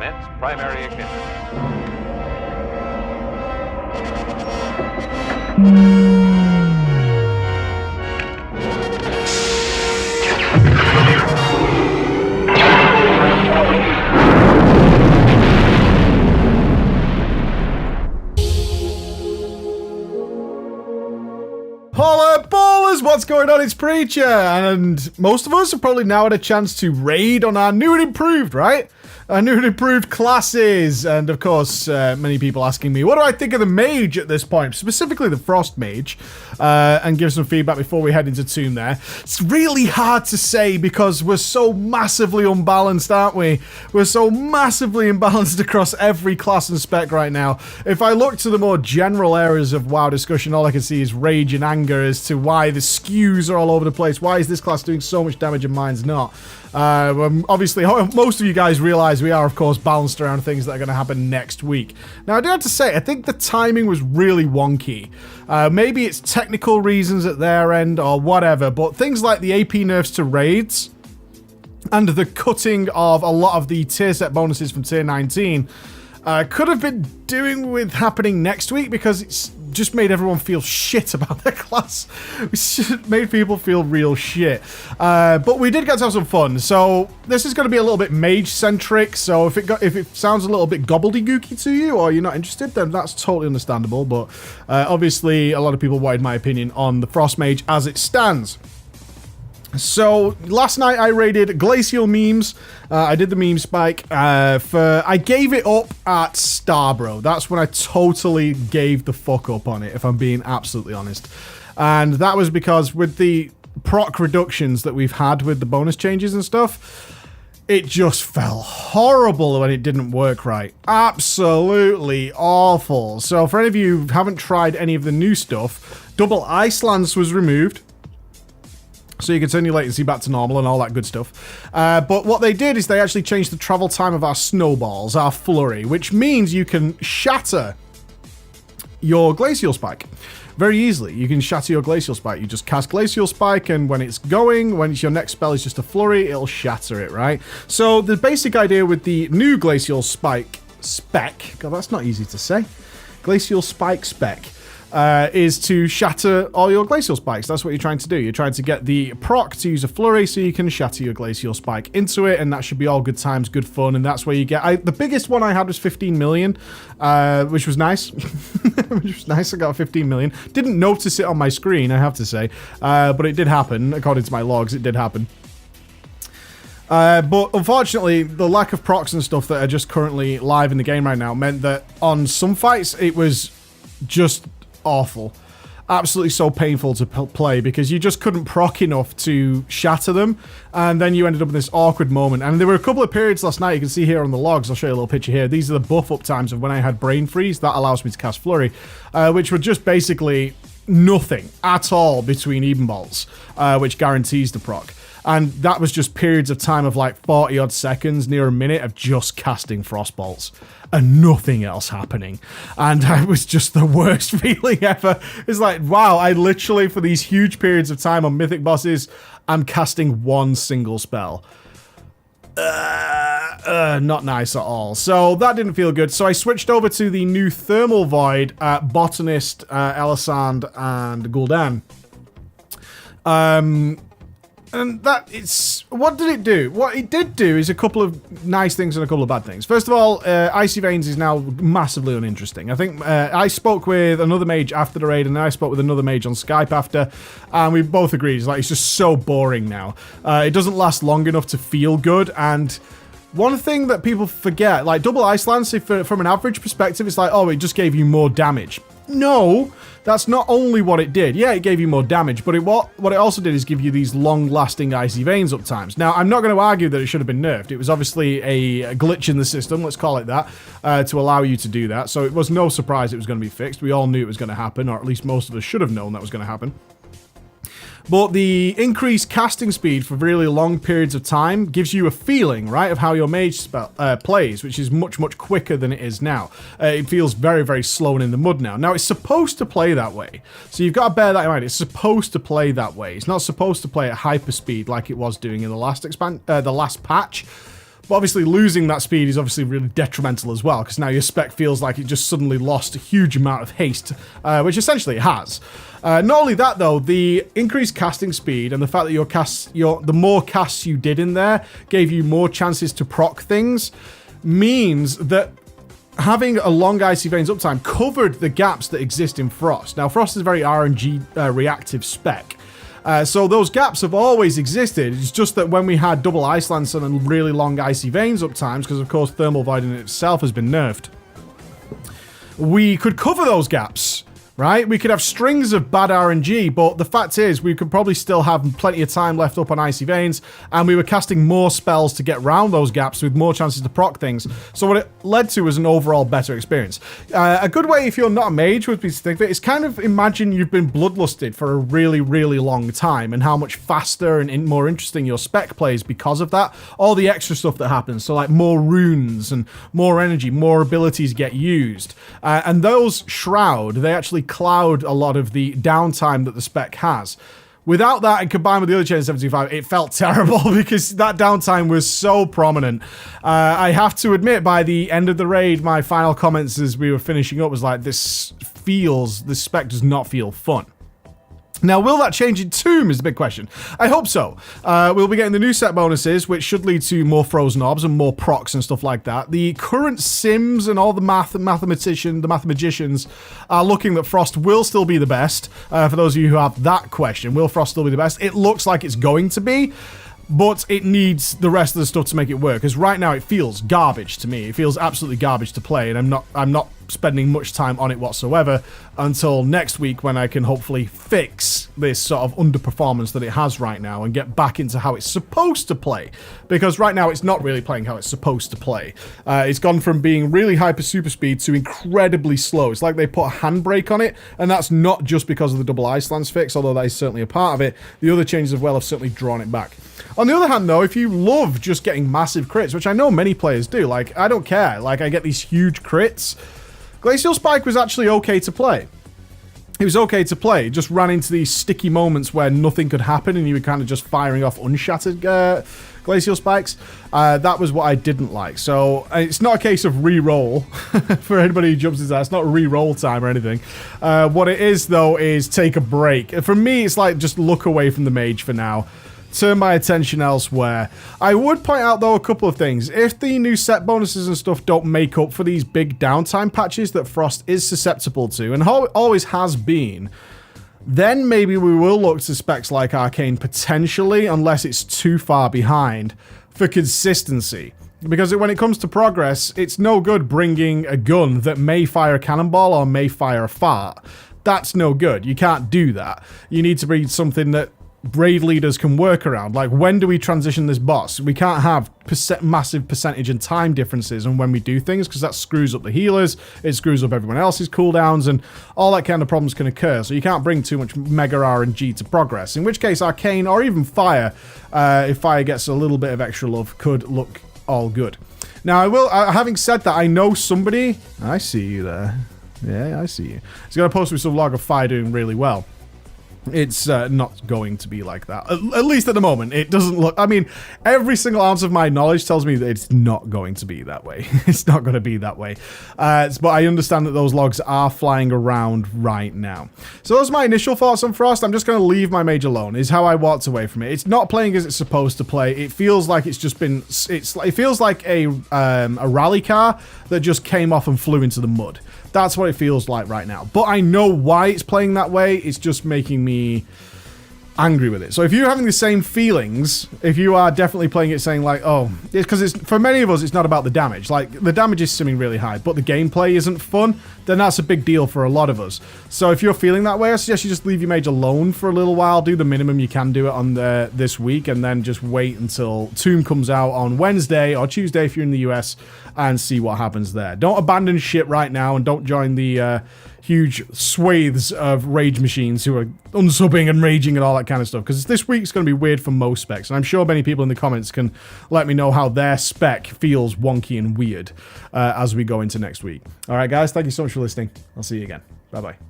Commence primary ignition. Holla ballers, what's going on? It's Preacher, and most of us have probably now had a chance to raid on our new and improved, right? Our new and improved classes, and of course, many people asking me, what do I think of the Mage at this point, specifically the Frost Mage, and give some feedback before we head into Tomb there. It's really hard to say because we're so massively unbalanced, aren't we? We're so massively imbalanced across every class and spec right now. If I look to the more general areas of WoW discussion, all I can see is rage and anger as to why the skews are all over the place. Why is this class doing so much damage and mine's not? Obviously, most of you guys realize we are, of course, balanced around things that are going to happen next week. Now, I do have to say, I think the timing was really wonky. Maybe it's technical reasons at their end or whatever, but things like the AP nerfs to raids and the cutting of a lot of the tier set bonuses from tier 19 could have been doing with happening next week because it's just made everyone feel shit about their class. It made people feel real shit. But we did get to have some fun. So this is going to be a little bit mage-centric. So if it sounds a little bit gobbledygooky to you or you're not interested, then that's totally understandable. But obviously, a lot of people wanted my opinion on the Frost Mage as it stands. So last night I raided Glacial Memes. I did the meme spike. I gave it up at Starbro. That's when I totally gave the fuck up on it, if I'm being absolutely honest. And that was because with the proc reductions that we've had with the bonus changes and stuff, it just felt horrible when it didn't work right. Absolutely awful. So for any of you who haven't tried any of the new stuff, double ice lance was removed. So you can turn your latency back to normal and all that good stuff. But what they did is they actually changed the travel time of our snowballs, our flurry, which means you can shatter your Glacial Spike very easily. You can shatter your Glacial Spike. You just cast Glacial Spike, and when it's going, when it's your next spell is just a flurry, it'll shatter it, right? So the basic idea with the new Glacial Spike spec, God, that's not easy to say, Glacial Spike spec, is to shatter all your Glacial Spikes. That's what you're trying to do. You're trying to get the proc to use a flurry so you can shatter your Glacial Spike into it, and that should be all good times, good fun, and that's where you get... the biggest one I had was 15 million, which was nice. Which was nice. I got 15 million. Didn't notice it on my screen, I have to say, but it did happen. According to my logs, it did happen. But unfortunately, the lack of procs and stuff that are just currently live in the game right now meant that on some fights, it was just awful. Absolutely so painful to play because you just couldn't proc enough to shatter them, and then you ended up in this awkward moment. And there were a couple of periods last night, you can see here on the logs, I'll show you a little picture here. These are the buff up times of when I had Brain Freeze. That allows me to cast Flurry, which were just basically nothing at all between even bolts, which guarantees the proc. And that was just periods of time of like 40 odd seconds, near a minute of just casting Frostbolts and nothing else happening. And it was just the worst feeling ever. It's like, wow, I literally, for these huge periods of time on Mythic bosses, I'm casting one single spell. Not nice at all. So that didn't feel good. So I switched over to the new Thermal Void at Botanist, Elisand, and Gul'dan. And that, it's... What did it do? What it did do is a couple of nice things and a couple of bad things. First of all, Icy Veins is now massively uninteresting. I think I spoke with another mage after the raid, and then I spoke with another mage on Skype after, and we both agreed, it's like, it's just so boring now. It doesn't last long enough to feel good, and... One thing that people forget, like double Ice Lance, from an average perspective, it's like, oh, it just gave you more damage. No, that's not only what it did. Yeah, it gave you more damage, but what it also did is give you these long-lasting Icy Veins up times. Now, I'm not going to argue that it should have been nerfed. It was obviously a glitch in the system, let's call it that, to allow you to do that. So it was no surprise it was going to be fixed. We all knew it was going to happen, or at least most of us should have known that was going to happen. But the increased casting speed for really long periods of time gives you a feeling, right, of how your mage plays, which is much, much quicker than it is now. It feels very, very slow and in the mud now. Now, it's supposed to play that way. So you've got to bear that in mind. It's supposed to play that way. It's not supposed to play at hyper speed like it was doing in the last patch. But obviously losing that speed is obviously really detrimental as well, because now your spec feels like it just suddenly lost a huge amount of haste, which essentially it has. Not only that though, the increased casting speed and the fact that the more casts you did in there gave you more chances to proc things, means that having a long Icy Veins uptime covered the gaps that exist in Frost. Now, Frost is a very RNG reactive spec. So those gaps have always existed. It's just that when we had double Ice Lance and really long Icy Veins uptimes, because of course Thermal Void in itself has been nerfed, we could cover those gaps. Right? We could have strings of bad RNG, but the fact is we could probably still have plenty of time left up on Icy Veins, and we were casting more spells to get around those gaps with more chances to proc things. So what it led to was an overall better experience. A good way, if you're not a mage, would be to think of it, is kind of imagine you've been bloodlusted for a really, really long time, and how much faster and more interesting your spec plays because of that. All the extra stuff that happens, so like more runes and more energy, more abilities get used. And those Shroud, they actually cloud a lot of the downtime that the spec has. Without that, and combined with the other Chain 75, it felt terrible because that downtime was so prominent. I have to admit, by the end of the raid, my final comments as we were finishing up was like, this spec does not feel fun. Now, will that change in Tomb is the big question. I hope so. We'll be getting the new set bonuses, which should lead to more frozen orbs and more procs and stuff like that. The current sims and all the mathematicians are looking that Frost will still be the best. For those of you who have that question, will Frost still be the best? It looks like it's going to be, but it needs the rest of the stuff to make it work. Because right now it feels garbage to me. It feels absolutely garbage to play, and I'm not spending much time on it whatsoever until next week, when I can hopefully fix this sort of underperformance that it has right now and get back into how it's supposed to play. Because right now it's not really playing how it's supposed to play. It's gone from being really hyper super speed to incredibly slow. It's like they put a handbrake on it, and that's not just because of the double Ice Lance fix, although that is certainly a part of it. The other changes as well have certainly drawn it back. On the other hand though, if you love just getting massive crits, which I know many players do, like I don't care, like I get these huge crits, Glacial Spike was actually okay to play. It was okay to play. It just ran into these sticky moments where nothing could happen and you were kind of just firing off unshattered Glacial Spikes. That was what I didn't like. So it's not a case of re-roll for anybody who jumps into that. It's not re-roll time or anything. What it is though is take a break. For me, it's like just look away from the mage for now. Turn my attention elsewhere. I would point out though a couple of things. If the new set bonuses and stuff don't make up for these big downtime patches that Frost is susceptible to, and always has been, then maybe we will look to specs like Arcane potentially, unless it's too far behind, for consistency. Because when it comes to progress, it's no good bringing a gun that may fire a cannonball or may fire a fart. That's no good. You can't do that. You need to bring something that raid leaders can work around. Like, when do we transition this boss? We can't have massive percentage and time differences on when we do things, because that screws up the healers, it screws up everyone else's cooldowns, and all that kind of problems can occur. So you can't bring too much mega RNG to progress, in which case Arcane or even Fire, if Fire gets a little bit of extra love, could look all good. Now, having said that, I know somebody, I see you there, yeah, I see you, he's going to post me some log of Fire doing really well. It's not going to be like that. At least at the moment, it doesn't look... I mean, every single ounce of my knowledge tells me that it's not going to be that way. It's not going to be that way. But I understand that those logs are flying around right now. So those are my initial thoughts on Frost. I'm just going to leave my mage alone, is how I walked away from it. It's not playing as it's supposed to play. It feels like it's just been... It feels like a rally car that just came off and flew into the mud. That's what it feels like right now. But I know why it's playing that way. It's just making me angry with it. So if you're having the same feelings, if you are definitely playing it saying like, oh, it's because for many of us, it's not about the damage. Like, the damage is simming really high, but the gameplay isn't fun, then that's a big deal for a lot of us. So if you're feeling that way, I suggest you just leave your mage alone for a little while, do the minimum you can do it on this week, and then just wait until Tomb comes out on Wednesday or Tuesday if you're in the US, and see what happens there. Don't abandon shit right now, and don't join the huge swathes of rage machines who are unsubbing and raging and all that kind of stuff, because this week's going to be weird for most specs, and I'm sure many people in the comments can let me know how their spec feels wonky and weird as we go into next week. Alright guys, thank you so much for listening. I'll see you again. Bye bye.